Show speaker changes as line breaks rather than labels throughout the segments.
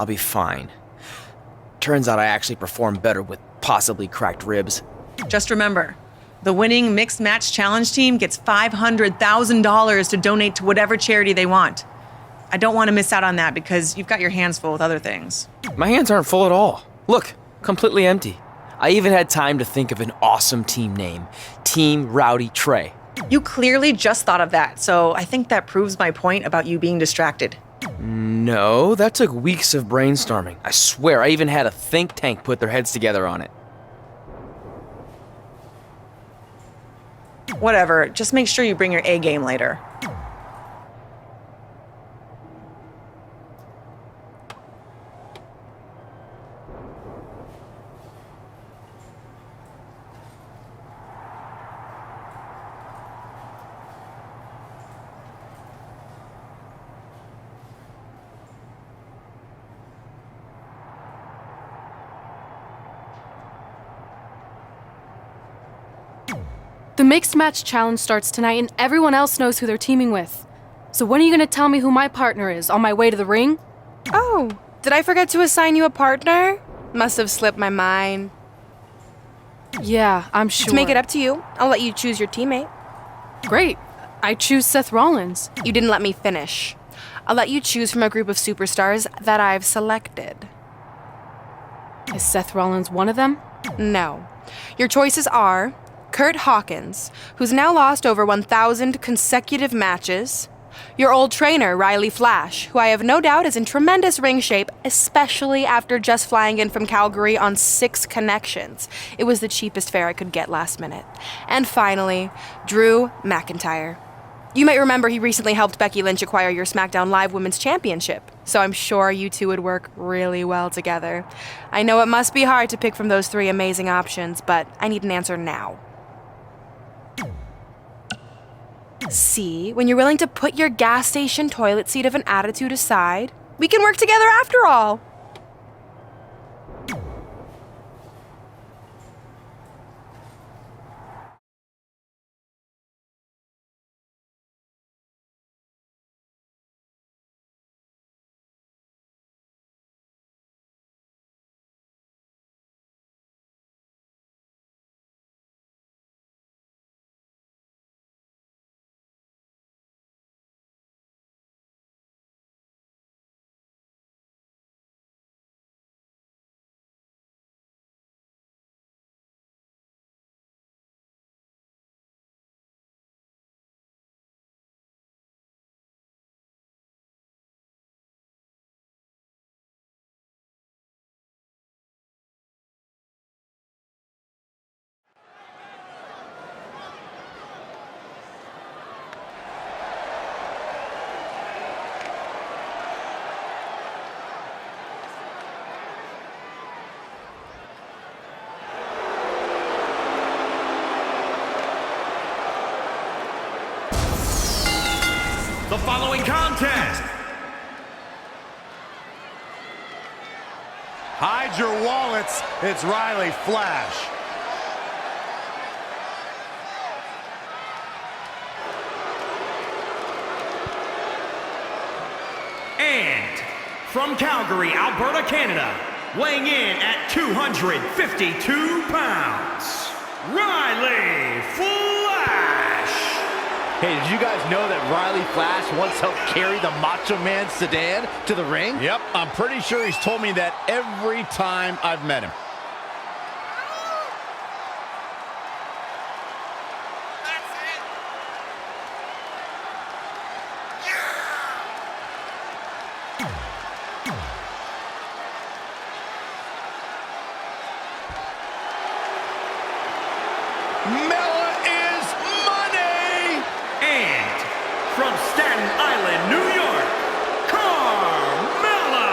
I'll be fine. Turns out I actually perform better with possibly cracked ribs.
Just remember, the winning mixed match challenge team gets $500,000 to donate to whatever charity they want. I don't want to miss out on that because you've got your hands full with other things.
My hands aren't full at all. Look, completely empty. I even had time to think of an awesome team name. Team Rowdy Trey.
You clearly just thought of that, so I think that proves my point about you being distracted.
No, that took weeks of brainstorming. I swear, I even had a think tank put their heads together on it.
Whatever, just make sure you bring your A game later.
The Mixed Match Challenge starts tonight and everyone else knows who they're teaming with. So when are you gonna tell me who my partner is on my way to the ring?
Oh, did I forget to assign you a partner? Must have slipped my mind.
Yeah, I'm sure.
To make it up to you, I'll let you choose your teammate.
Great. I choose Seth Rollins.
You didn't let me finish. I'll let you choose from a group of superstars that I've selected.
Is Seth Rollins one of them?
No. Your choices are Kurt Hawkins, who's now lost over 1,000 consecutive matches. Your old trainer, Riley Flash, who I have no doubt is in tremendous ring shape, especially after just flying in from Calgary on 6 connections. It was the cheapest fare I could get last minute. And finally, Drew McIntyre. You might remember he recently helped Becky Lynch acquire your SmackDown Live Women's Championship, so I'm sure you two would work really well together. I know it must be hard to pick from those 3 amazing options, but I need an answer now. See, when you're willing to put your gas station toilet seat of an attitude aside, we can work together after all.
The following contest.
Hide your wallets, it's Riley Flash.
And from Calgary, Alberta, Canada, weighing in at 252 pounds, Riley Flash.
Hey, did you guys know that Riley Flash once helped carry the Macho Man sedan to the ring?
Yep, I'm pretty sure he's told me that every time I've met him. Mella is money!
And from Staten Island, New York, Carmella.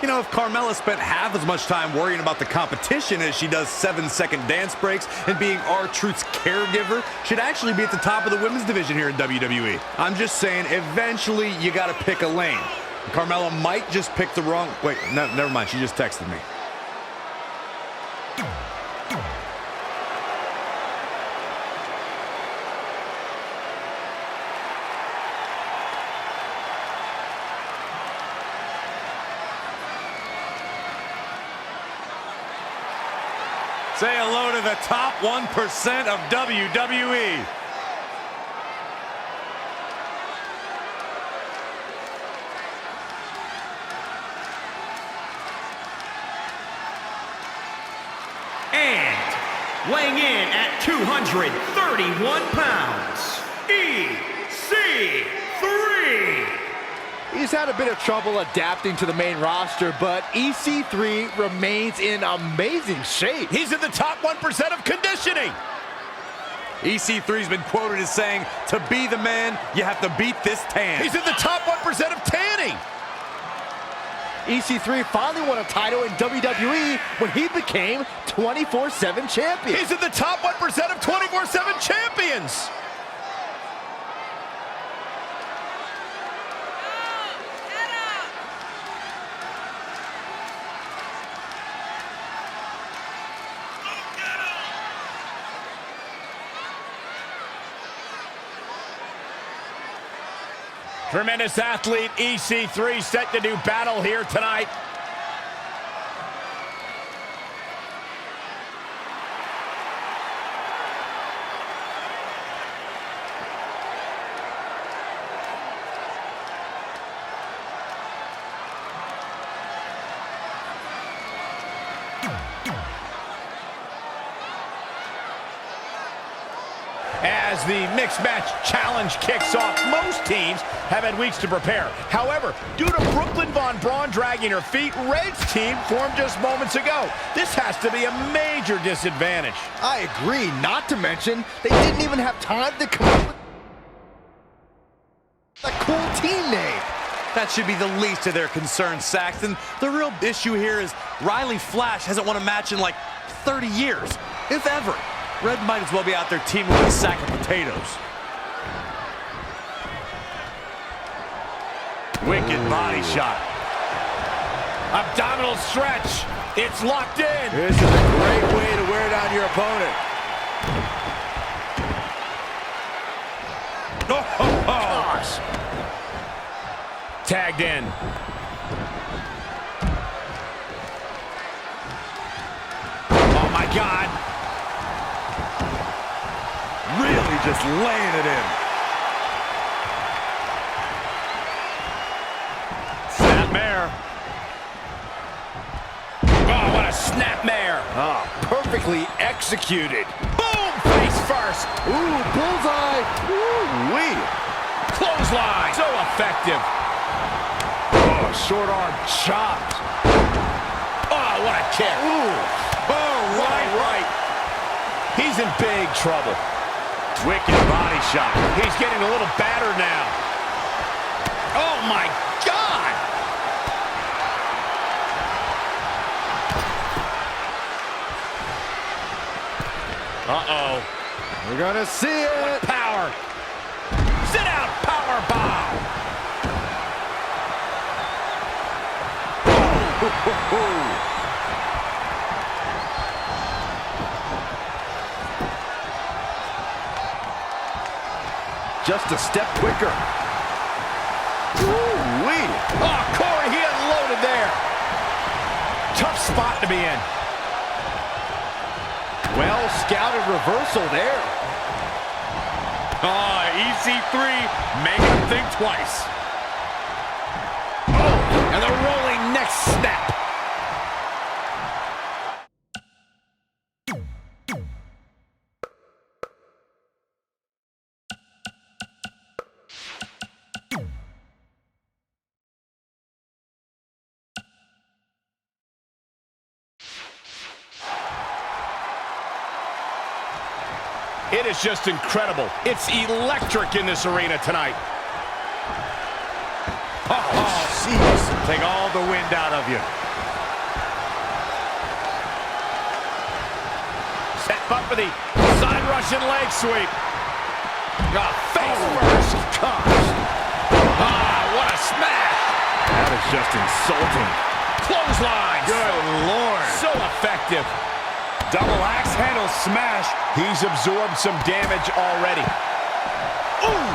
You know, if Carmella spent half as much time worrying about the competition as she does 7-second dance breaks and being R-Truth's caregiver, she'd actually be at the top of the women's division here in WWE. I'm just saying, eventually you gotta pick a lane. Carmella might just pick the wrong... Wait, no, never mind, she just texted me. Say hello to the top 1% of WWE.
And weighing in at 231 pounds, EC3.
He's had a bit of trouble adapting to the main roster, but EC3 remains in amazing shape.
He's in the top 1% of conditioning. EC3's been quoted as saying, to be the man, you have to beat this tan. He's in the top 1% of tanning.
EC3 finally won a title in WWE when he became 24/7 champion.
He's in the top 1% of 24/7 champions. Tremendous athlete EC3 set to do battle here tonight. As the Mixed Match Challenge kicks off, most teams have had weeks to prepare. However, due to Brooklyn Von Braun dragging her feet, Red's team formed just moments ago. This has to be a major disadvantage.
I agree, not to mention, they didn't even have time to come up with a cool team name.
That should be the least of their concerns, Saxton. The real issue here is Riley Flash hasn't won a match in like 30 years, if ever. Red might as well be out there teaming with a sack of potatoes. Wicked body shot. Abdominal stretch. It's locked in.
This is a great way to wear down your opponent.
Oh, gosh. Tagged in. Oh, my God. Really just laying it in. Snapmare. Oh, what a snapmare.
Oh, perfectly executed.
Boom! Face first.
Ooh, bullseye. Ooh-wee.
Clothesline. So effective.
Oh, short arm chopped.
Oh, what a kick.
Ooh.
Oh, right. He's in big trouble. Wicked body shot. He's getting a little battered now. Oh, my God! Uh-oh.
We're gonna see it.
Power. Sit out, power bomb. Oh.
Just a step quicker. Ooh-wee.
Oh, Corey, he unloaded there. Tough spot to be in.
Well scouted reversal there.
Oh, EC3 making him think twice. Oh, and the rolling neck snap. It is just incredible. It's electric in this arena tonight. Oh, jeez. Take all the wind out of you. Set up for the side Russian leg sweep. Face first. Gosh. What a smash.
That is just insulting.
Clothesline.
Good Lord.
So effective. Double axe handle smash. He's absorbed some damage already. Ooh!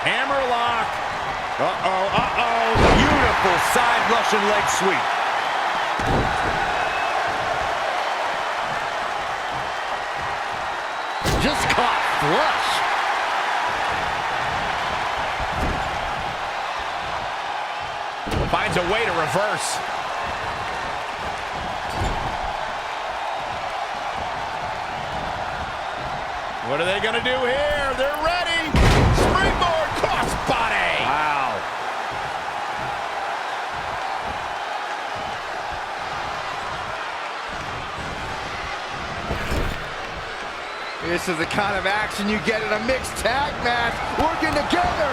Hammerlock. Uh-oh. Beautiful Beautiful side Russian leg sweep.
Just caught flush.
Finds a way to reverse. What are they going to do here? They're ready. Springboard crossbody. Wow.
This is the kind of action you get in a mixed tag match. Working together.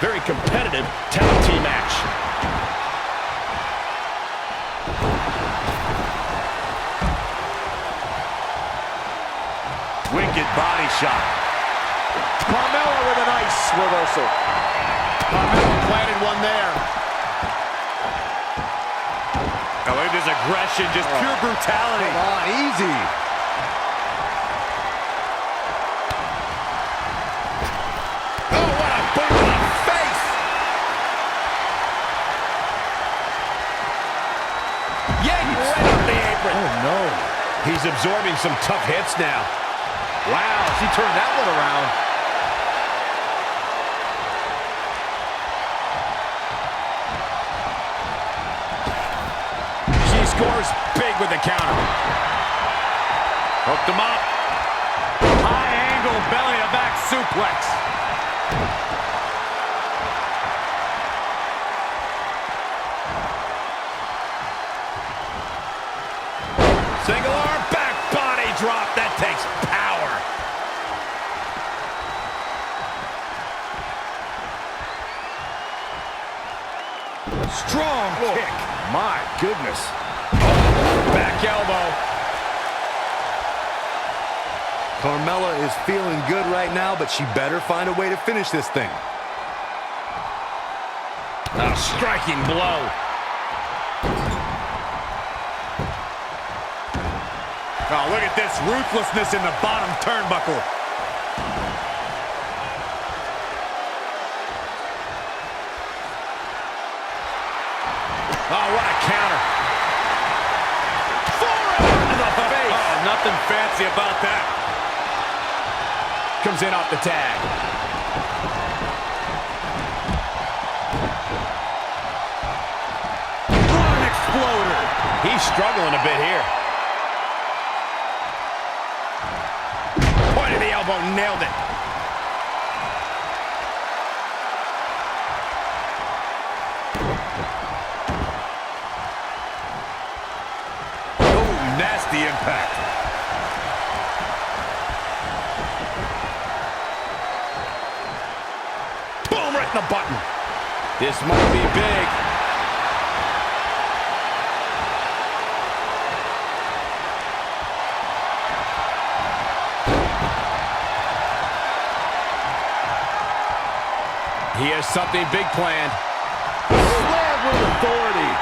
Very competitive tag team match.
Wicked body shot.
Carmella with a nice reversal. Carmella planted one there.
Oh, look at this aggression, just pure brutality.
Come on, easy.
Oh, what a boot to the face. Yank right off the apron.
Oh, no.
He's absorbing some tough hits now. Wow, she turned that one around. She scores big with the counter. Hooked him up. High angle belly to back suplex. Single arm back body drop. That takes power. Strong kick.
My goodness.
Back elbow. Carmella is feeling good right now, but she better find a way to finish this thing. A striking blow. Oh, look at this ruthlessness in the bottom turnbuckle. Oh, what a counter. Forearm to the face. Oh, nothing fancy about that. Comes in off the tag. What an exploder. He's struggling a bit here. Point of the elbow, nailed it. Oh, nasty impact. Boom, right in the button. This might be big. He has something big planned.
Slam with authority.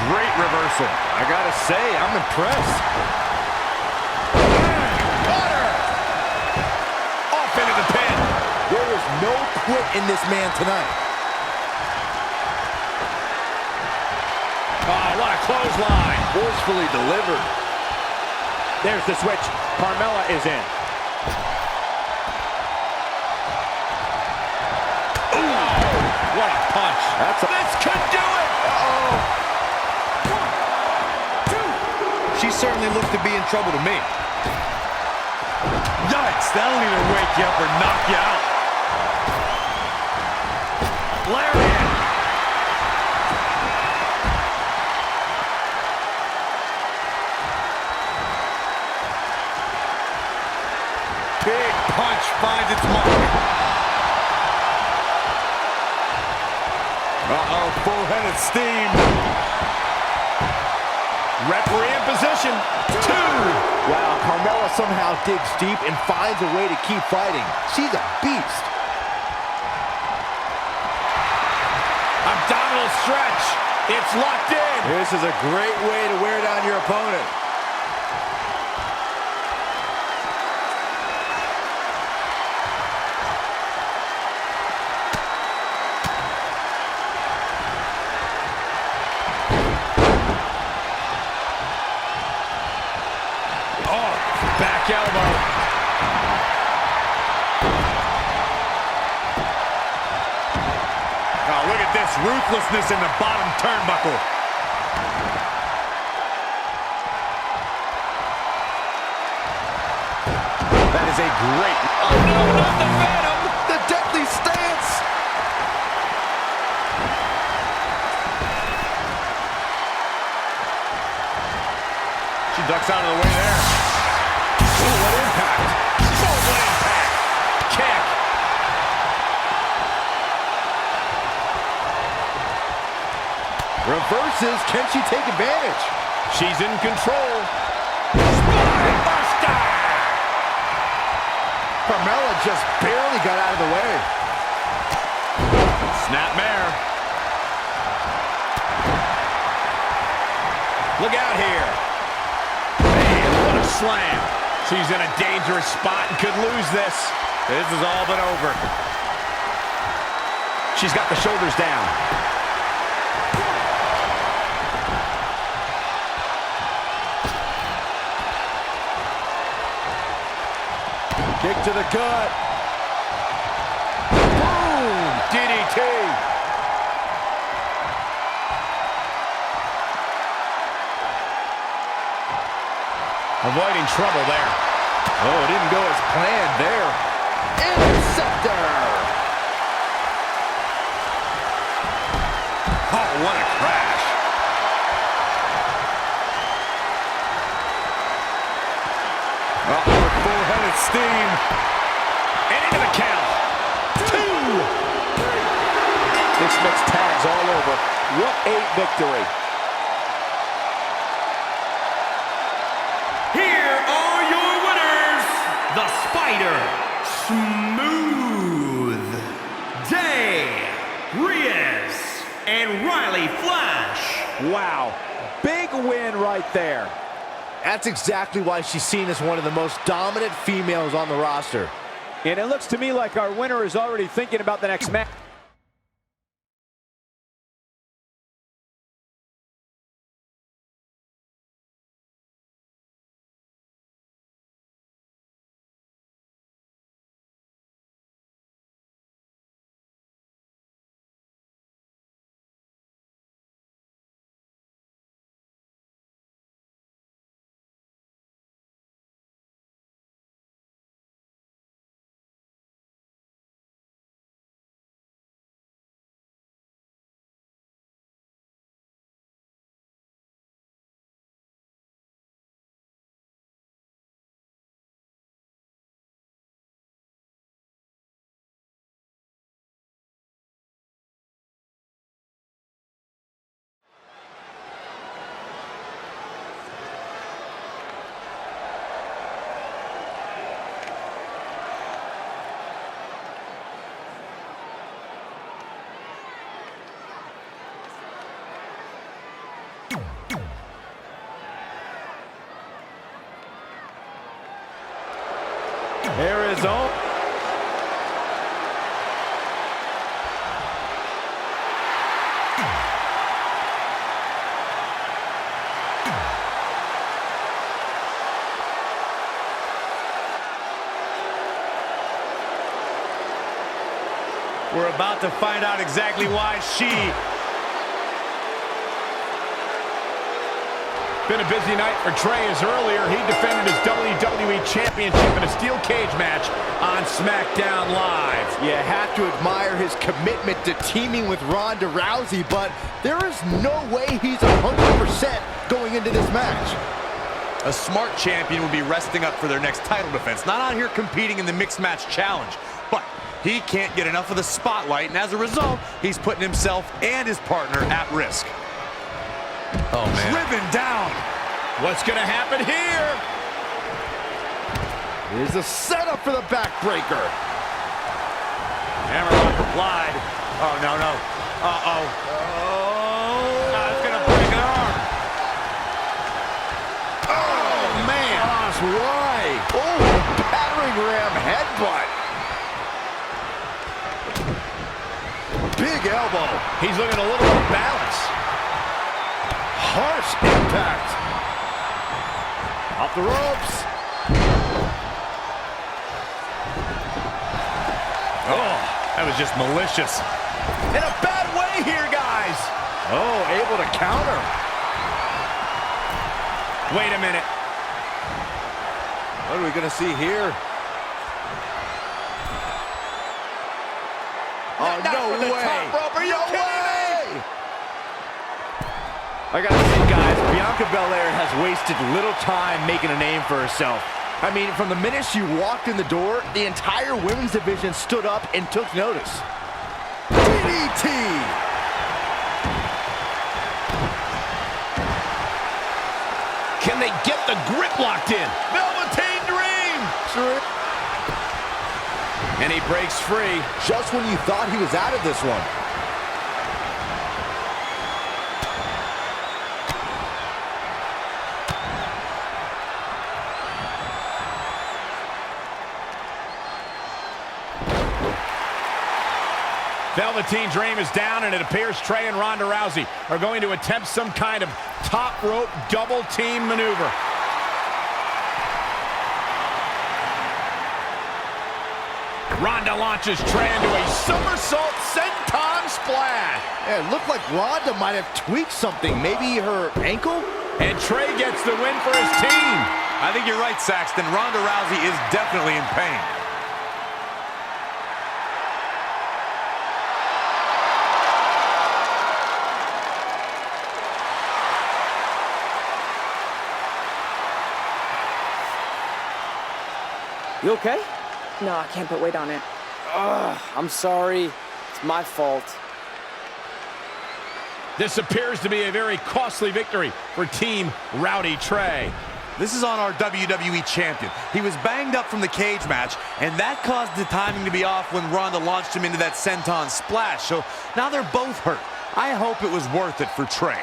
Great reversal. I gotta say, I'm impressed. Cutter! Off into the pin.
There is no quit in this man tonight.
Oh, what a clothesline.
Forcefully delivered.
There's the switch. Carmella is in.
Ooh, what a punch. This could do it. Uh-oh. 1, 2. She certainly looked to be in trouble to me. Yikes, that'll either wake you up or knock you out. Lariat. Big punch finds its mark. Uh-oh, full-headed steam. Referee in position. 2.
Wow, Carmella somehow digs deep and finds a way to keep fighting. She's a beast.
Abdominal stretch. It's locked in. This is a great way to wear down your opponent.
elbow.
Oh, look at this ruthlessness in the bottom turnbuckle. That is a great...
Oh no, not the Phantom! The deadly stance!
She ducks out of the way there. Oh, what impact! Oh, what impact! Kick!
Reverses, can she take advantage?
She's in control.
Carmella just barely got out of the way.
Snapmare. Look out here. Man, what a slam. She's in a dangerous spot and could lose this. This is all but over. She's got the shoulders down.
Kick to the gut. Boom! DDT.
Avoiding trouble there.
Oh, it didn't go as planned there. Interceptor.
Oh, what a crash.
Uh-oh, full-headed steam.
And into the count. 2.
This mixed tags all over. What a victory.
Here are your winners, the Spider, Smooth, Day, Reyes, and Riley Flash.
Wow. Big win right there. That's exactly why she's seen as one of the most dominant females on the roster.
And it looks to me like our winner is already thinking about the next match. Arizona.
We're about to find out exactly why she...
Been a busy night for Trey, as earlier he defended his WWE Championship in a steel cage match on SmackDown Live.
You have to admire his commitment to teaming with Ronda Rousey, but there is no way he's 100% going into this match.
A smart champion would be resting up for their next title defense, not out here competing in the Mixed Match Challenge. But he can't get enough of the spotlight, and as a result, he's putting himself and his partner at risk.
Oh, man.
Driven down.
What's going to happen here?
Here's a setup for the backbreaker.
Hammerlock applied. Oh, no, no. Uh-oh. Oh, it's going to break an arm. Oh, man.
That's right. Oh, battering ram headbutt. Big elbow.
He's looking a little off balance.
Harsh impact. Off the ropes.
Oh, that was just malicious.
In a bad way here, guys. Oh, able to counter.
Wait a minute.
What are we going to see here? Oh, no way. Are you kidding me?
I gotta say, guys, Bianca Belair has wasted little time making a name for herself.
I mean, from the minute she walked in the door, the entire women's division stood up and took notice. DDT!
Can they get the grip locked in?
Velveteen Dream! Sure.
And he breaks free.
Just when you thought he was out of this one.
Velveteen Dream is down, and it appears Trey and Ronda Rousey are going to attempt some kind of top rope double team maneuver. Ronda launches Trey into a somersault senton splash.
Yeah, it looked like Ronda might have tweaked something, maybe her ankle?
And Trey gets the win for his team.
I think you're right, Saxton. Ronda Rousey is definitely in pain.
You okay?
No, I can't put weight on it.
I'm sorry. It's my fault.
This appears to be a very costly victory for Team Rowdy Trey.
This is on our WWE champion. He was banged up from the cage match, and that caused the timing to be off when Ronda launched him into that senton splash. So now they're both hurt. I hope it was worth it for Trey.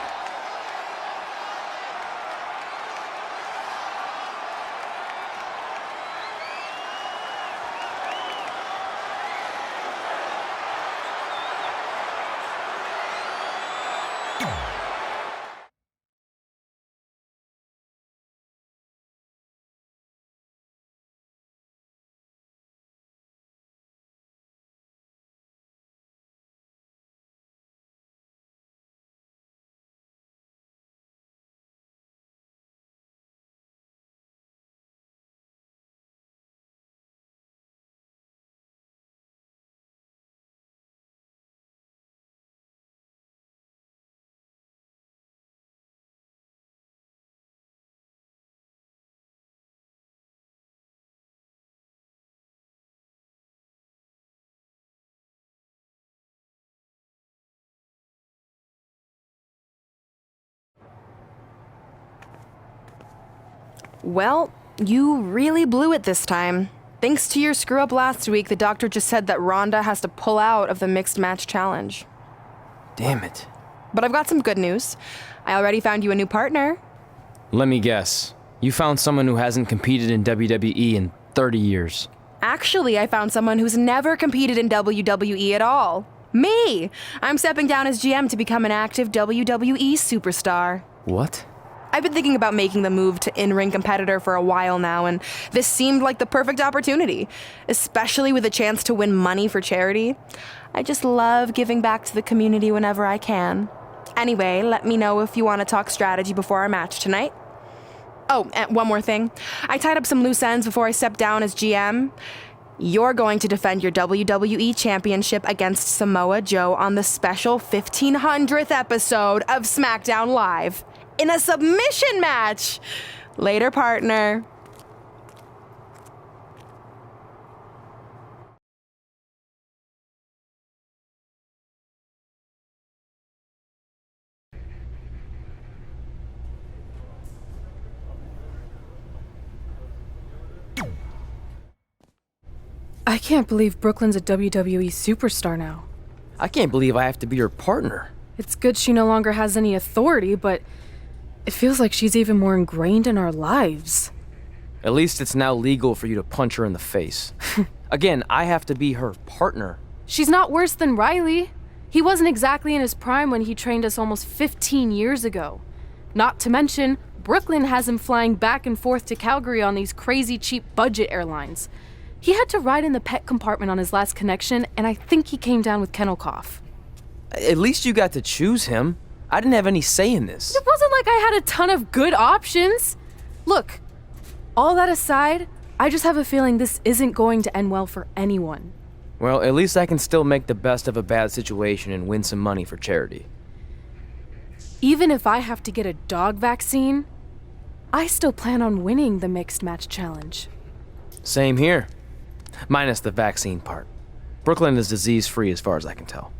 Well, you really blew it this time. Thanks to your screw-up last week, the doctor just said that Ronda has to pull out of the mixed match challenge.
Damn it.
But I've got some good news. I already found you a new partner.
Let me guess. You found someone who hasn't competed in WWE in 30 years.
Actually, I found someone who's never competed in WWE at all. Me! I'm stepping down as GM to become an active WWE superstar.
What?
I've been thinking about making the move to in-ring competitor for a while now, and this seemed like the perfect opportunity, especially with a chance to win money for charity. I just love giving back to the community whenever I can. Anyway, let me know if you want to talk strategy before our match tonight. Oh, and one more thing. I tied up some loose ends before I stepped down as GM. You're going to defend your WWE Championship against Samoa Joe on the special 1500th episode of SmackDown Live. In a submission match. Later, partner.
I can't believe Brooklyn's a WWE superstar now.
I can't believe I have to be her partner.
It's good she no longer has any authority, but it feels like she's even more ingrained in our lives.
At least it's now legal for you to punch her in the face. Again, I have to be her partner.
She's not worse than Riley. He wasn't exactly in his prime when he trained us almost 15 years ago. Not to mention, Brooklyn has him flying back and forth to Calgary on these crazy cheap budget airlines. He had to ride in the pet compartment on his last connection, and I think he came down with kennel cough.
At least you got to choose him. I didn't have any say in this.
It wasn't like I had a ton of good options. Look, all that aside, I just have a feeling this isn't going to end well for anyone.
Well, at least I can still make the best of a bad situation and win some money for charity.
Even if I have to get a dog vaccine, I still plan on winning the Mixed Match Challenge.
Same here. Minus the vaccine part. Brooklyn is disease-free as far as I can tell.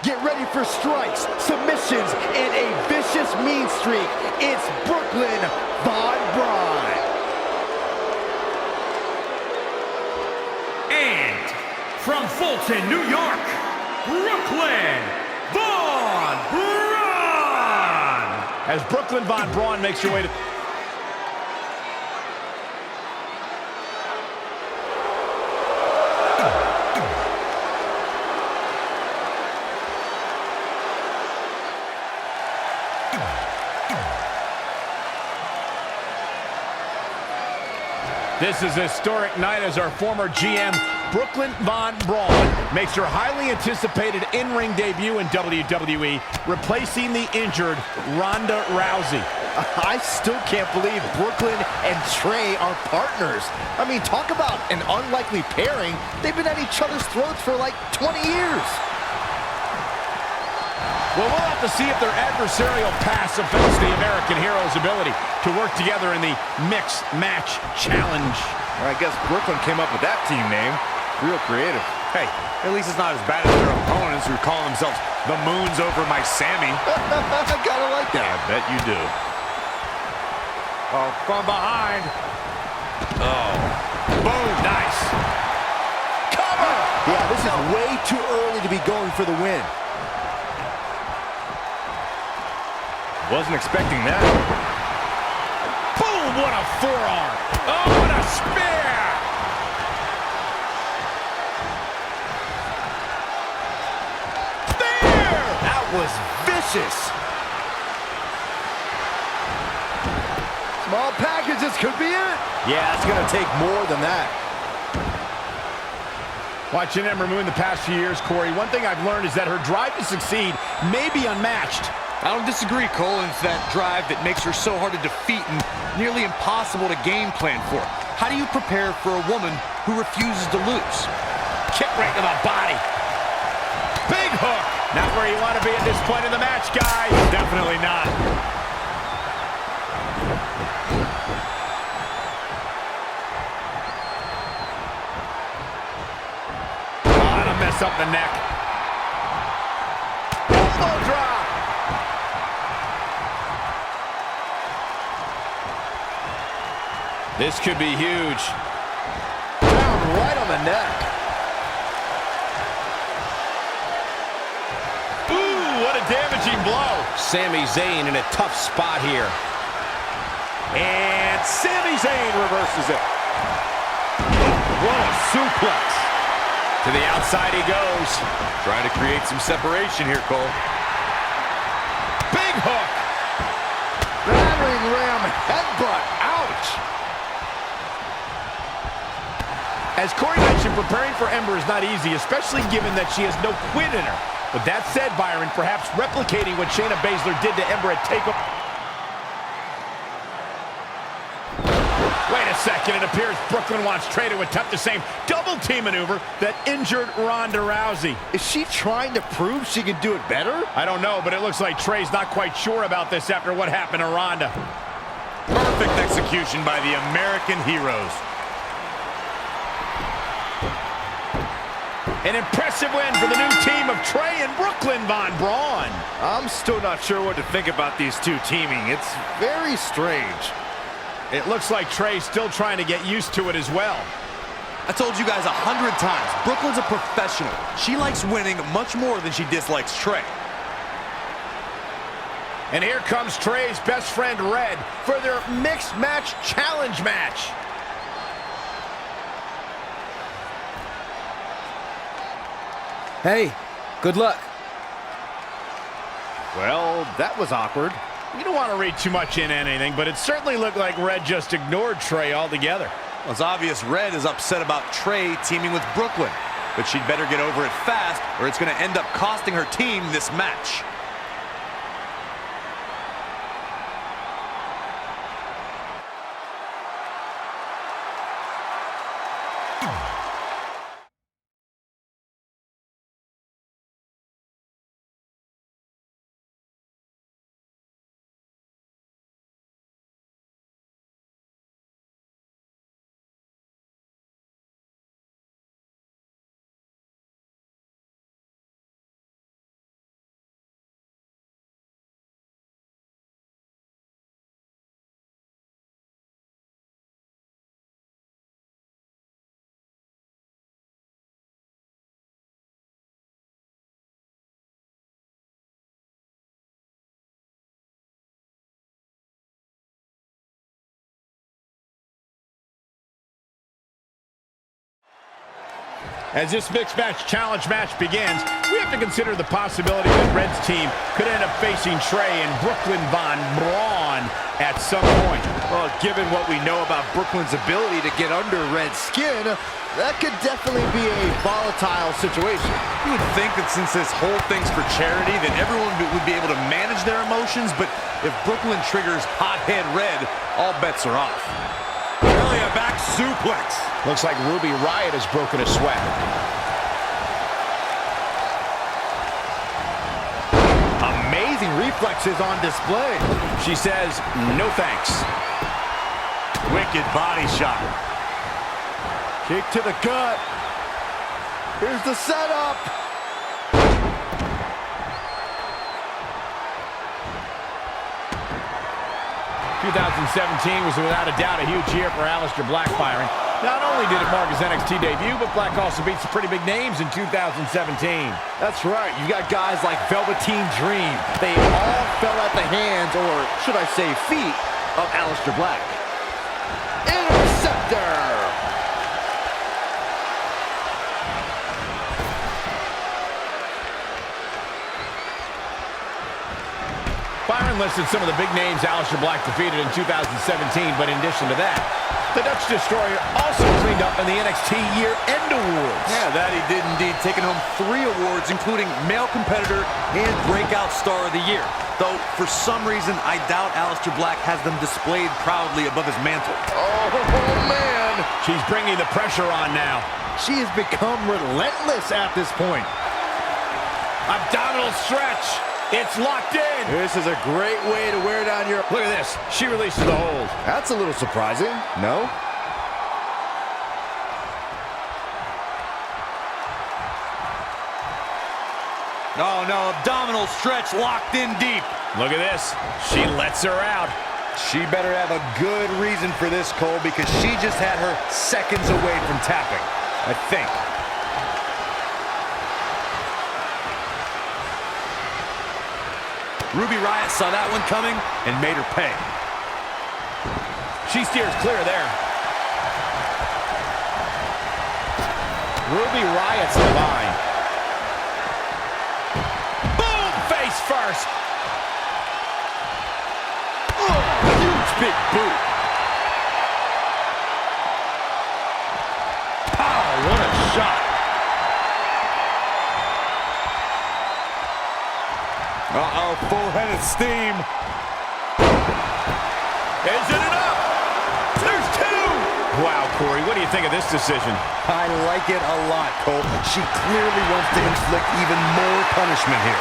Get ready for strikes, submissions, and a vicious mean streak. It's Brooklyn Von Braun.
And from Fulton, New York, Brooklyn Von Braun.
As Brooklyn Von Braun makes your way to... This is a historic night as our former GM, Brooklyn Von Braun, makes her highly anticipated in-ring debut in WWE, replacing the injured Ronda Rousey.
I still can't believe Brooklyn and Trey are partners. I mean, talk about an unlikely pairing. They've been at each other's throats for like 20 years.
Well, we'll have to see if their adversarial pass affects the American Hero's ability to work together in the Mixed Match Challenge.
Well, I guess Brooklyn came up with that team name. Real creative.
Hey, at least it's not as bad as their opponents who call themselves the Moons over my Sammy.
I gotta like that.
I bet you do.
Oh, from behind.
Oh, boom, nice.
Cover! Yeah, this is way too early to be going for the win.
Wasn't expecting that.
Boom, what a forearm. Oh, what a spear. Spear!
That was vicious. Small packages could be it. Yeah, it's gonna take more than that.
Watching Ember Moon the past few years, Corey, one thing I've learned is that her drive to succeed may be unmatched.
I don't disagree, Cole, and it's that drive that makes her so hard to defeat and nearly impossible to game plan for. How do you prepare for a woman who refuses to lose?
Kick right to the body. Big hook. Not where you want to be at this point in the match, guys. Definitely not. Oh, that'll mess up the neck. Elbow drop. This could be huge.
Down right on the neck.
damaging blow.
Sami Zayn in a tough spot here.
And Sami Zayn reverses it. What a suplex. To the outside he goes.
Trying to create some separation here, Cole.
Big hook.
Battering ram headbutt. Ouch.
As Corey mentioned, preparing for Ember is not easy, especially given that she has no quit in her. But that said, Byron, perhaps replicating what Shayna Baszler did to Ember at TakeOver. Wait a second, it appears Brooklyn wants Trey to attempt the same double team maneuver that injured Ronda Rousey.
Is she trying to prove she can do it better?
I don't know, but it looks like Trey's not quite sure about this after what happened to Ronda.
Perfect execution by the American heroes.
An impressive win for the new team of Trey and Brooklyn Von Braun.
I'm still not sure what to think about these two teaming. It's very strange.
It looks like Trey's still trying to get used to it as well.
I told you guys 100 times, Brooklyn's a professional. She likes winning much more than she dislikes Trey.
And here comes Trey's best friend, Red, for their mixed match challenge match.
Hey, good luck.
Well, that was awkward.
You don't want to read too much into anything, but it certainly looked like Red just ignored Trey altogether.
Well, it's obvious Red is upset about Trey teaming with Brooklyn, but she'd better get over it fast or it's going to end up costing her team this match.
As this mixed match challenge match begins, we have to consider the possibility that Red's team could end up facing Trey and Brooklyn Von Braun at some point.
Well, given what we know about Brooklyn's ability to get under Red's skin,
That could definitely be a volatile situation.
You would think that since this whole thing's for charity, that everyone would be able to manage their emotions, but if Brooklyn triggers hothead Red, all bets are off. Really a back suplex.
Looks like Ruby Riott has broken a sweat.
amazing reflexes on display.
She says, no thanks.
Wicked body shot.
Kick to the gut. Here's the setup.
'17 was without a doubt a huge year for Aleister Black, Byron. Not only did it mark his NXT debut, but Black also beat some pretty big names in 2017.
That's right. You got guys like Velveteen Dream. They all fell at the hands, or should I say feet, of Aleister Black.
Interceptor.
Byron listed some of the big names Aleister Black defeated in 2017, but in addition to that, the Dutch Destroyer also cleaned up in the NXT Year-End Awards.
Yeah, that he did indeed, taking home 3 awards, including Male Competitor and Breakout Star of the Year. Though, for some reason, I doubt Aleister Black has them displayed proudly above his mantle.
Oh, man.
She's bringing the pressure on now.
She has become relentless at this point.
Abdominal stretch. It's locked in.
This is a great way to wear down your...
Look at this. She releases the hold.
That's a little surprising, no?
No, abdominal stretch locked in deep.
Look at this. She lets her out.
She better have a good reason for this, Cole, because she just had her seconds away from tapping, I think.
Ruby Riott saw that one coming and made her pay.
She steers clear there. Ruby Riott's the line. Boom! Face first.
Oh, huge big boot.
Oh, what a shot.
Uh-oh, full head of steam.
Is it enough? There's two! Wow, Corey, what do you think of this decision?
I like it a lot, Cole. She clearly wants to inflict even more punishment here.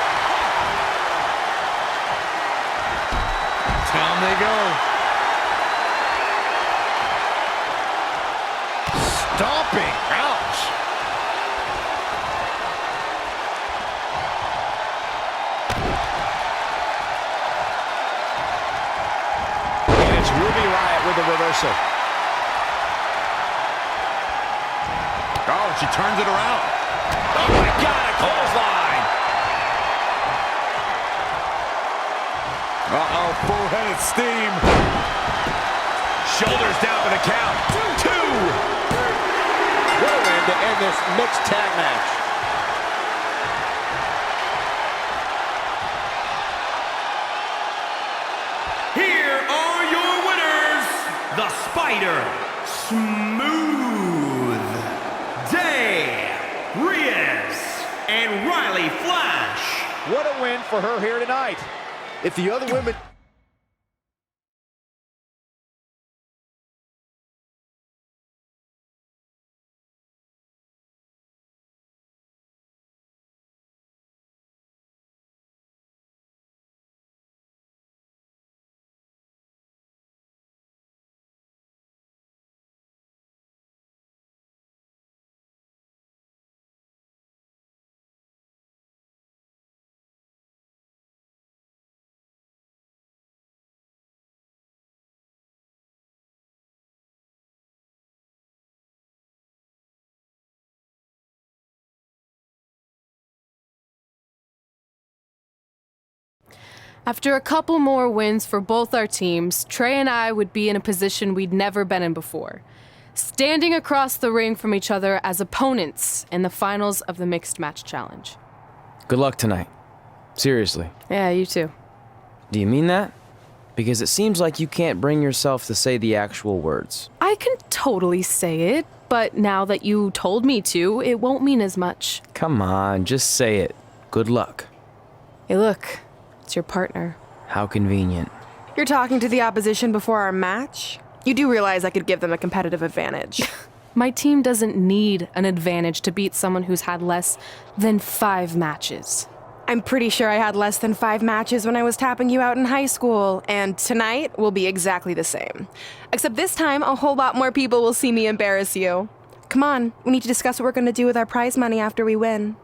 Down they go.
Stomping. Ouch. And it's Ruby Riott with the reversal.
Oh, she turns it around.
Oh my God, a clothesline.
Uh-oh, full head of steam.
Shoulders down for the count. Two.
What a win to end this mixed tag match.
Here are your winners, the Spider, Smooth, Day, Reyes, and Riley Flash.
What a win for her here tonight. If the other women...
After a couple more wins for both our teams, Trey and I would be in a position we'd never been in before, standing across the ring from each other as opponents in the finals of the Mixed Match Challenge.
Good luck tonight. Seriously.
Yeah, you too.
Do you mean that? Because it seems like you can't bring yourself to say the actual words.
I can totally say it, but now that you told me to, it won't mean as much.
Come on, just say it. Good luck.
Hey, look, it's your partner.
How convenient.
You're talking to the opposition before our match? You do realize I could give them a competitive advantage.
My team doesn't need an advantage to beat someone who's had less than 5 matches.
I'm pretty sure I had less than 5 matches when I was tapping you out in high school, and tonight will be exactly the same. Except this time, a whole lot more people will see me embarrass you. Come on, we need to discuss what we're going to do with our prize money after we win.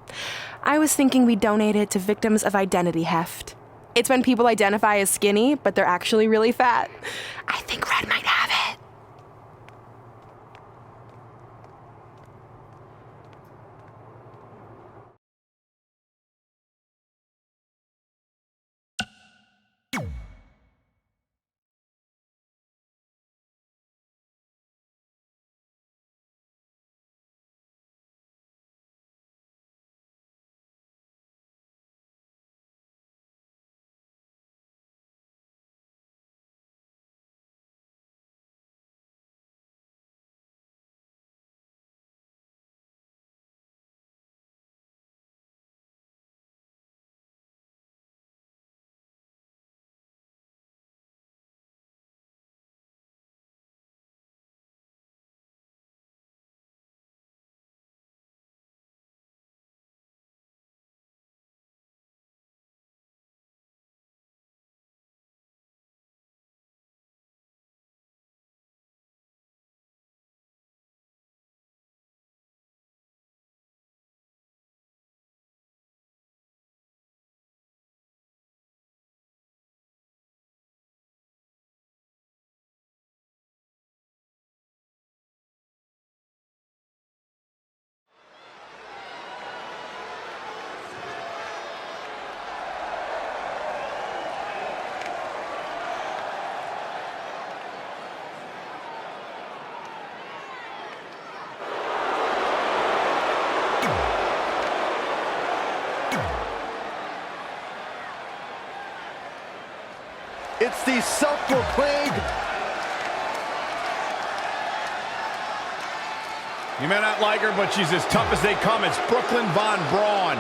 I was thinking we donate it to victims of identity heft. It's when people identify as skinny, but they're actually really fat. I think Red might have it.
It's the self-proclaimed...
You may not like her, but she's as tough as they come. It's Brooklyn Von Braun.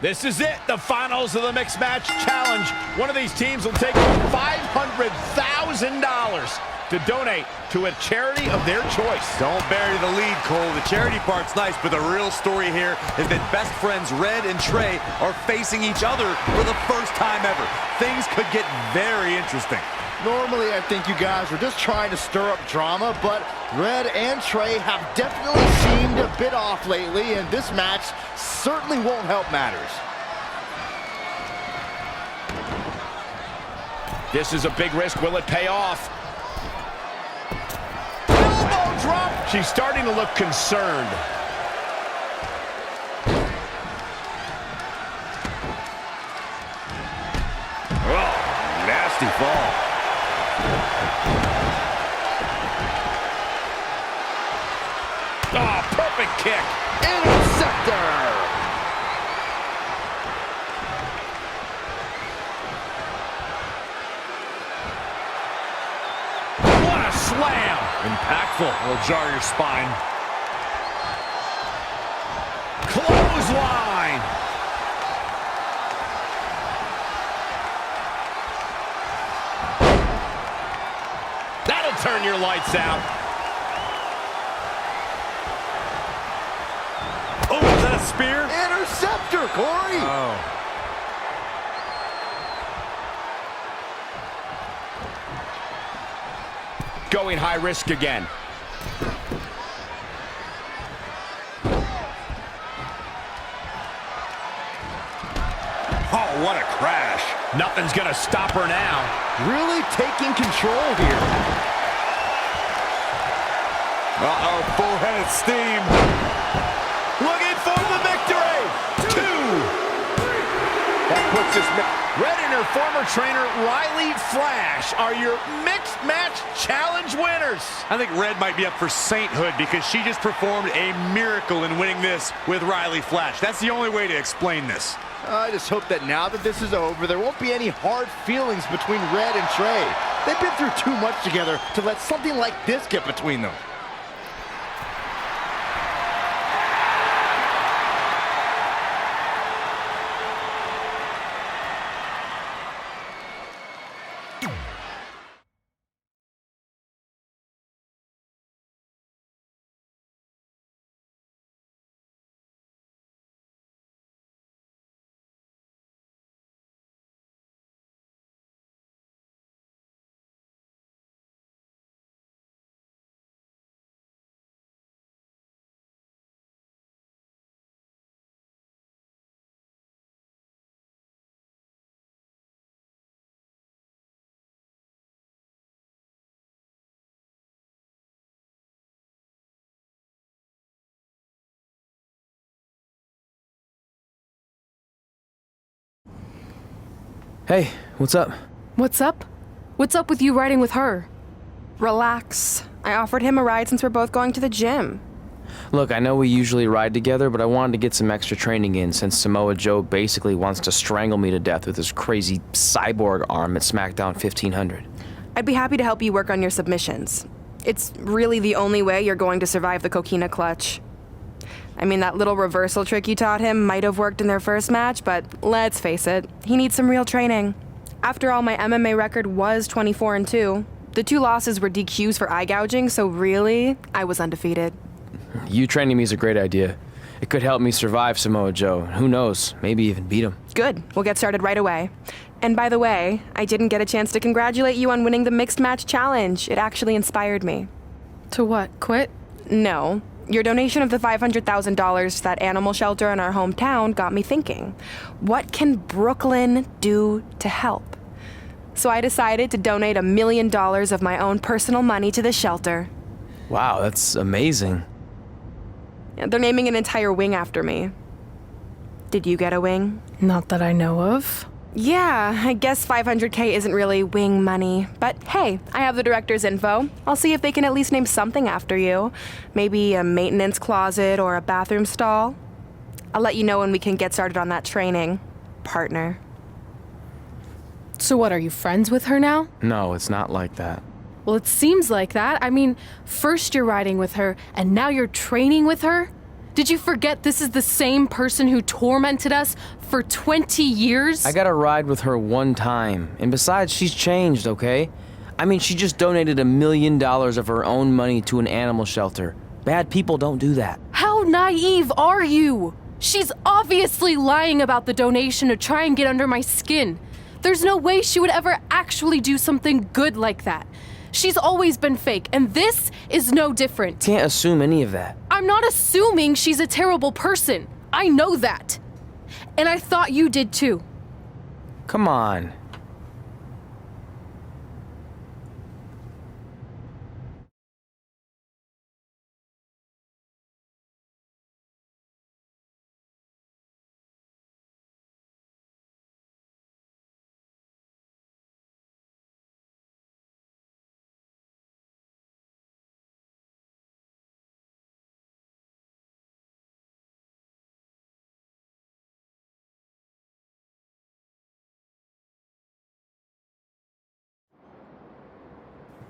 This is it, the finals of the Mixed Match Challenge. One of these teams will take $500,000 to donate to a charity of their choice.
Don't bury the lead, Cole. The charity part's nice, but the real story here is that best friends Red and Trey are facing each other for the first time ever. Things could get very interesting.
Normally, I think you guys were just trying to stir up drama, but Red and Trey have definitely seemed a bit off lately, and this match certainly won't help matters.
This is a big risk. Will it pay off? Elbow drop! She's starting to look concerned.
Oh, nasty fall.
Oh, perfect kick.
Interceptor!
What a slam!
Impactful. Will jar your spine.
Clothesline! That'll turn your lights out.
Oh, is that a spear?
Interceptor, Corey!
Oh.
Going high risk again.
Oh, what a crash.
Nothing's gonna stop her now.
Really taking control here.
Uh-oh, full-headed steam.
Looking for the victory. 2.
That puts this...
Red and her former trainer, Riley Flash, are your Mixed Match Challenge winners.
I think Red might be up for sainthood because she just performed a miracle in winning this with Riley Flash. That's the only way to explain this.
I just hope that now that this is over, there won't be any hard feelings between Red and Trey. They've been through too much together to let something like this get between them.
Hey, what's up?
What's up? What's up with you riding with her?
Relax. I offered him a ride since we're both going to the gym.
Look, I know we usually ride together, but I wanted to get some extra training in since Samoa Joe basically wants to strangle me to death with his crazy cyborg arm at SmackDown 1500.
I'd be happy to help you work on your submissions. It's really the only way you're going to survive the coquina clutch. I mean, that little reversal trick you taught him might have worked in their first match, but let's face it, he needs some real training. After all, my MMA record was 24-2. The 2 losses were DQs for eye gouging, so really, I was undefeated.
You training me is a great idea. It could help me survive Samoa Joe. Who knows, maybe even beat him.
Good, we'll get started right away. And by the way, I didn't get a chance to congratulate you on winning the Mixed Match Challenge. It actually inspired me.
To what, quit?
No. Your donation of the $500,000 to that animal shelter in our hometown got me thinking. What can Brooklyn do to help? So I decided to donate $1 million of my own personal money to the shelter.
Wow, that's amazing.
They're naming an entire wing after me. Did you get a wing?
Not that I know of.
Yeah, I guess $500K isn't really wing money. But hey, I have the director's info. I'll see if they can at least name something after you. Maybe a maintenance closet or a bathroom stall. I'll let you know when we can get started on that training, partner.
So what, are you friends with her now?
No, it's not like that.
Well, it seems like that. I mean, first you're riding with her, and now you're training with her? Did you forget this is the same person who tormented us for 20 years?
I got to ride with her one time. And besides, she's changed, okay? I mean, she just donated $1 million of her own money to an animal shelter. Bad people don't do that.
How naive are you? She's obviously lying about the donation to try and get under my skin. There's no way she would ever actually do something good like that. She's always been fake, and this is no different.
Can't assume any of that.
I'm not assuming she's a terrible person. I know that. And I thought you did too.
Come on.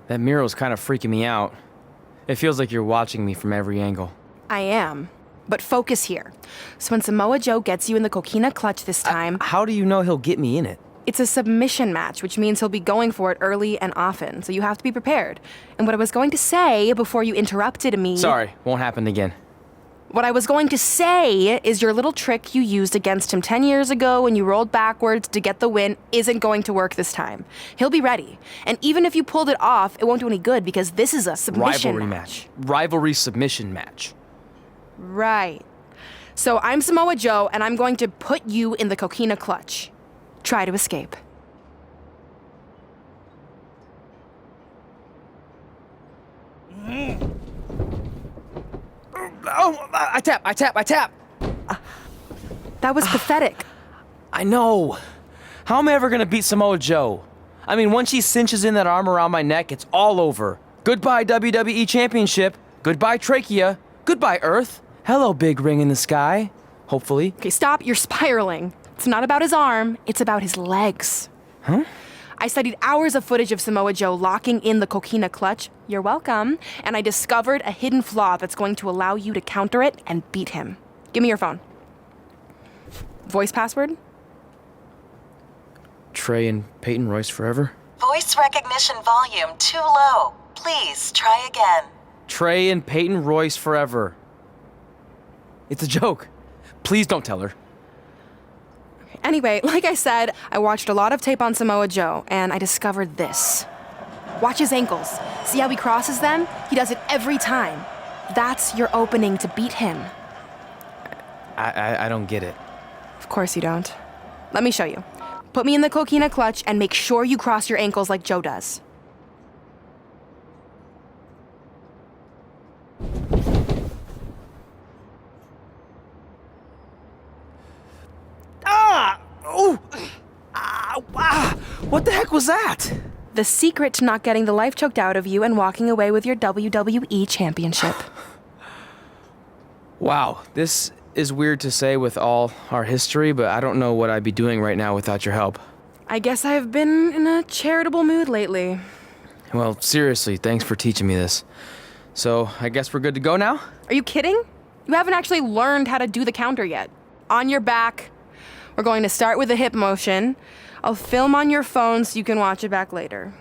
That mural's kind of freaking me out. It feels like you're watching me from every angle.
I am. But focus here. So when Samoa Joe gets you in the coquina clutch this time...
How do you know he'll get me in it?
It's a submission match, which means he'll be going for it early and often, so you have to be prepared. And what I was going to say before you interrupted me...
Sorry, won't happen again.
What I was going to say is your little trick you used against him 10 years ago when you rolled backwards to get the win isn't going to work this time. He'll be ready. And even if you pulled it off, it won't do any good because this is a submission
Rivalry match. Rivalry submission match.
Right. So I'm Samoa Joe, and I'm going to put you in the coquina clutch. Try to escape.
Oh, I tap.
That was pathetic.
I know. How am I ever gonna beat Samoa Joe? I mean, once she cinches in that arm around my neck, it's all over. Goodbye, WWE Championship. Goodbye, Trachea. Goodbye, Earth. Hello, big ring in the sky. Hopefully.
Okay, stop. You're spiraling. It's not about his arm. It's about his legs.
Huh?
I studied hours of footage of Samoa Joe locking in the coquina clutch. You're welcome. And I discovered a hidden flaw that's going to allow you to counter it and beat him. Give me your phone. Voice password?
Trey and Peyton Royce forever?
Voice recognition volume too low. Please try again.
Trey and Peyton Royce forever. It's a joke. Please don't tell her.
Anyway, like I said, I watched a lot of tape on Samoa Joe, and I discovered this. Watch his ankles. See how he crosses them? He does it every time. That's your opening to beat him.
I don't get it.
Of course you don't. Let me show you. Put me in the coquina clutch and make sure you cross your ankles like Joe does.
What the heck was that?
The secret to not getting the life choked out of you and walking away with your WWE Championship.
Wow, this is weird to say with all our history, but I don't know what I'd be doing right now without your help.
I guess I've been in a charitable mood lately.
Well, seriously, thanks for teaching me this. So, I guess we're good to go now?
Are you kidding? You haven't actually learned how to do the counter yet. On your back. We're going to start with a hip motion. I'll film on your phone so you can watch it back later.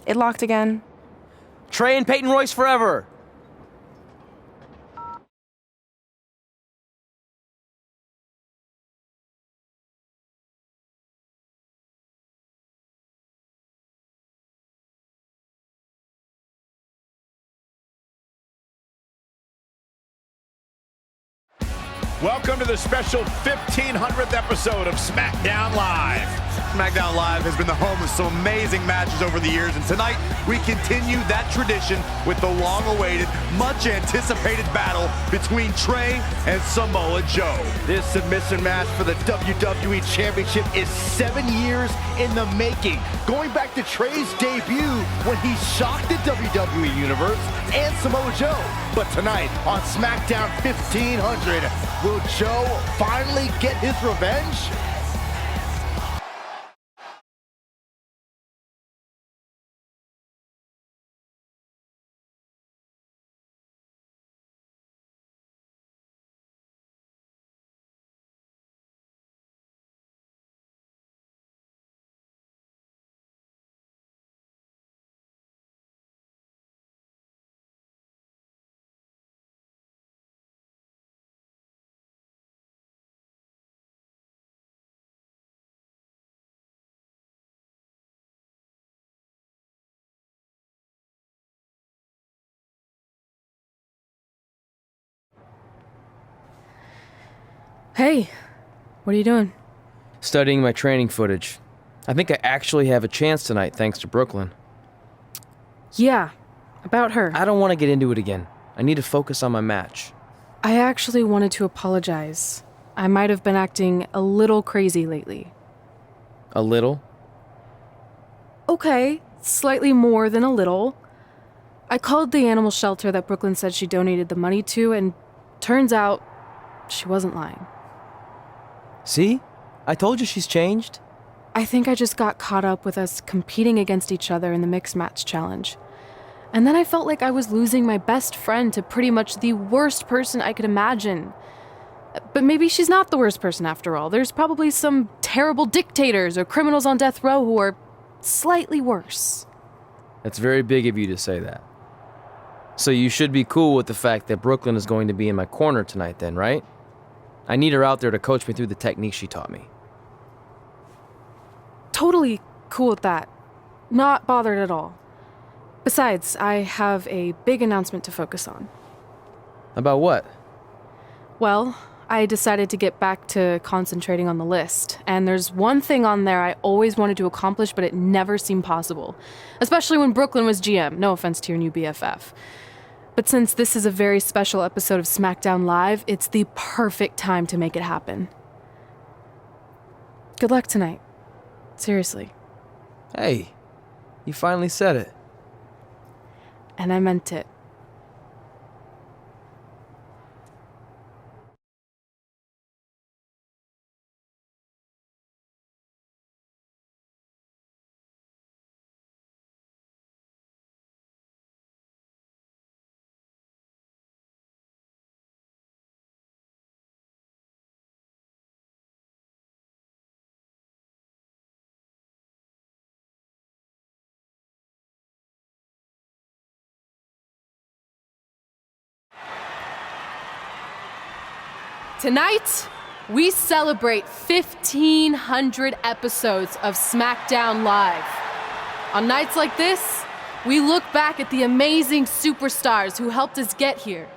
It locked again.
Trey and Peyton Royce forever!
Welcome to the special 1500th episode of SmackDown Live.
SmackDown Live has been the home of some amazing matches over the years, and tonight we continue that tradition with the long-awaited, much-anticipated battle between Trey and Samoa Joe.
This submission match for the WWE Championship is 7 years in the making, going back to Trey's debut when he shocked the WWE Universe and Samoa Joe. But tonight on SmackDown 1500, will Joe finally get his revenge?
Hey, what are you doing?
Studying my training footage. I think I actually have a chance tonight thanks to Brooklyn.
Yeah, about her.
I don't want to get into it again. I need to focus on my match.
I actually wanted to apologize. I might have been acting a little crazy lately.
A little?
Okay, slightly more than a little. I called the animal shelter that Brooklyn said she donated the money to, and turns out she wasn't lying.
See? I told you she's changed.
I think I just got caught up with us competing against each other in the mixed match challenge. And then I felt like I was losing my best friend to pretty much the worst person I could imagine. But maybe she's not the worst person after all. There's probably some terrible dictators or criminals on death row who are slightly worse.
That's very big of you to say that. So you should be cool with the fact that Brooklyn is going to be in my corner tonight then, right? I need her out there to coach me through the technique she taught me.
Totally cool with that. Not bothered at all. Besides, I have a big announcement to focus on.
About what?
Well, I decided to get back to concentrating on the list, and there's one thing on there I always wanted to accomplish, but it never seemed possible. Especially when Brooklyn was GM, no offense to your new BFF. But since this is a very special episode of SmackDown Live, it's the perfect time to make it happen. Good luck tonight. Seriously.
Hey, you finally said it.
And I meant it. Tonight, we celebrate 1,500 episodes of SmackDown Live. On nights like this, we look back at the amazing superstars who helped us get here.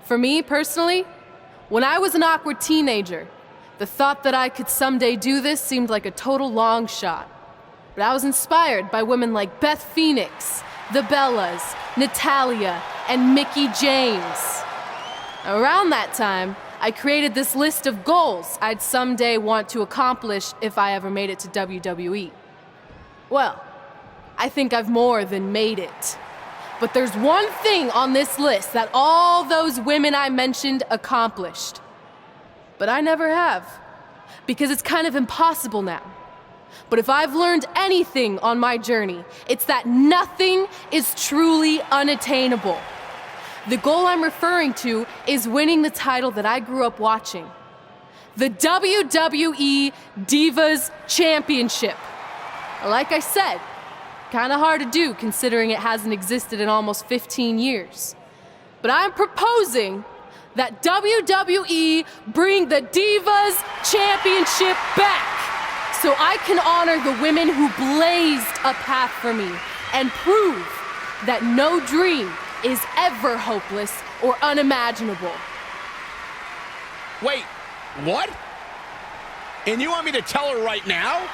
For me, personally, when I was an awkward teenager, the thought that I could someday do this seemed like a total long shot. But I was inspired by women like Beth Phoenix, the Bellas, Natalia, and Mickie James. Around that time, I created this list of goals I'd someday want to accomplish if I ever made it to WWE. Well, I think I've more than made it. But there's one thing on this list that all those women I mentioned accomplished. But I never have, because it's kind of impossible now. But if I've learned anything on my journey, it's that nothing is truly unattainable. The goal I'm referring to is winning the title that I grew up watching. The WWE Divas Championship. Like I said, kind of hard to do considering it hasn't existed in almost 15 years. But I'm proposing that WWE bring the Divas Championship back so I can honor the women who blazed a path for me and prove that no dream is ever hopeless or unimaginable.
Wait, what? And you want me to tell her right now?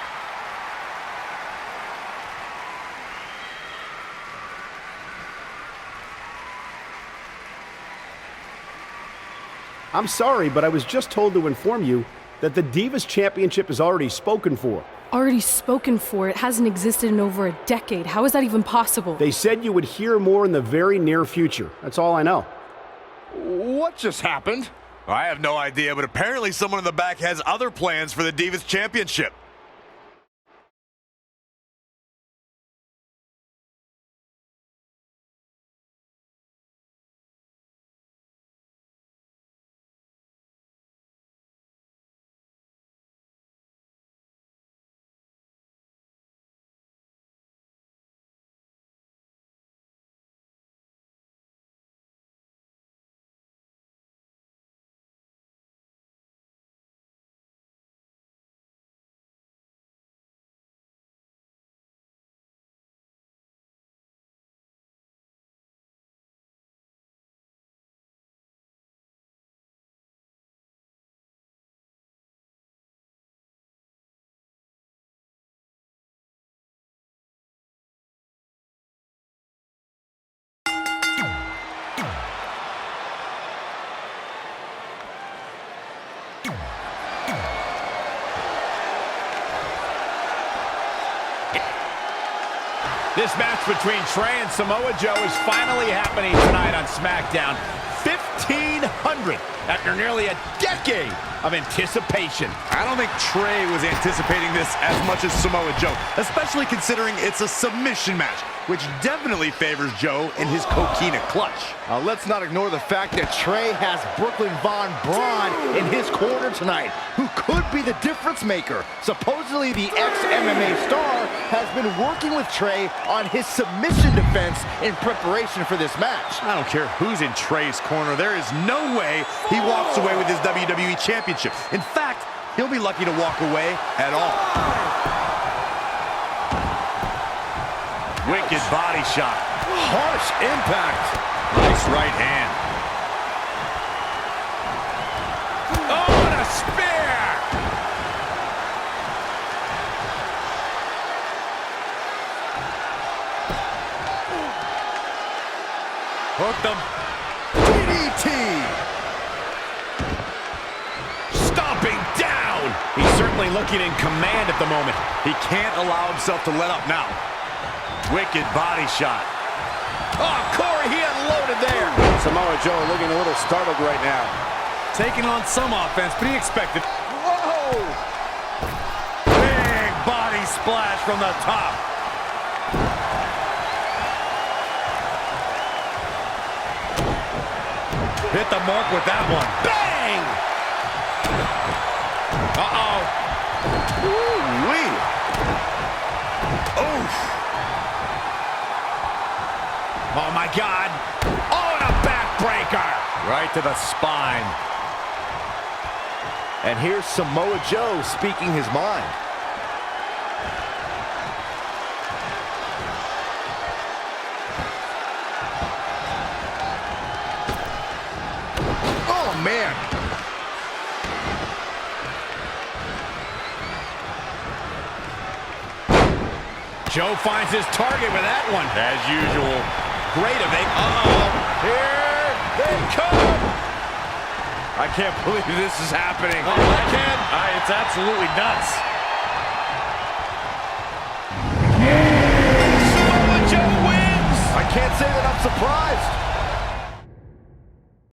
I'm sorry, but I was just told to inform you that the Divas Championship is already spoken for.
Already spoken for? It hasn't existed in over a decade. How is that even possible?
They said you would hear more in the very near future. That's all I know.
What just happened?
I have no idea, but apparently someone in the back has other plans for the Divas Championship.
This match between Trey and Samoa Joe is finally happening tonight on SmackDown. 1,500 after nearly a decade of anticipation.
I don't think Trey was anticipating this as much as Samoa Joe, especially considering it's a submission match, which definitely favors Joe in his coquina clutch.
Let's not ignore the fact that Trey has Brooklyn Von Braun in his corner tonight, who could be the difference maker. Supposedly, the ex-MMA star has been working with Trey on his submission defense in preparation for this match.
I don't care who's in Trey's corner. There is no way he walks away with his WWE Championship. In fact, he'll be lucky to walk away at all. Wicked body shot.
Harsh impact.
Nice right hand.
Oh, what a spear!
Hooked him.
DDT.
Stomping down! He's certainly looking in command at the moment.
He can't allow himself to let up now. Wicked body shot.
Oh, Corey, he unloaded there.
Samoa Joe looking a little startled right now.
Taking on some offense, but he expected.
Whoa!
Big body splash from the top. Hit the mark with that one.
Bang! Uh-oh.
Ooh-wee. Oof.
Oh, my God. Oh, and a backbreaker.
Right to the spine.
And here's Samoa Joe speaking his mind. Oh, man.
Joe finds his target with that one.
As usual.
Great evade. Uh-oh. Here they come.
I can't believe this is happening.
Oh, I can.
It's absolutely nuts.
Samoa Joe wins.
I can't say that I'm surprised.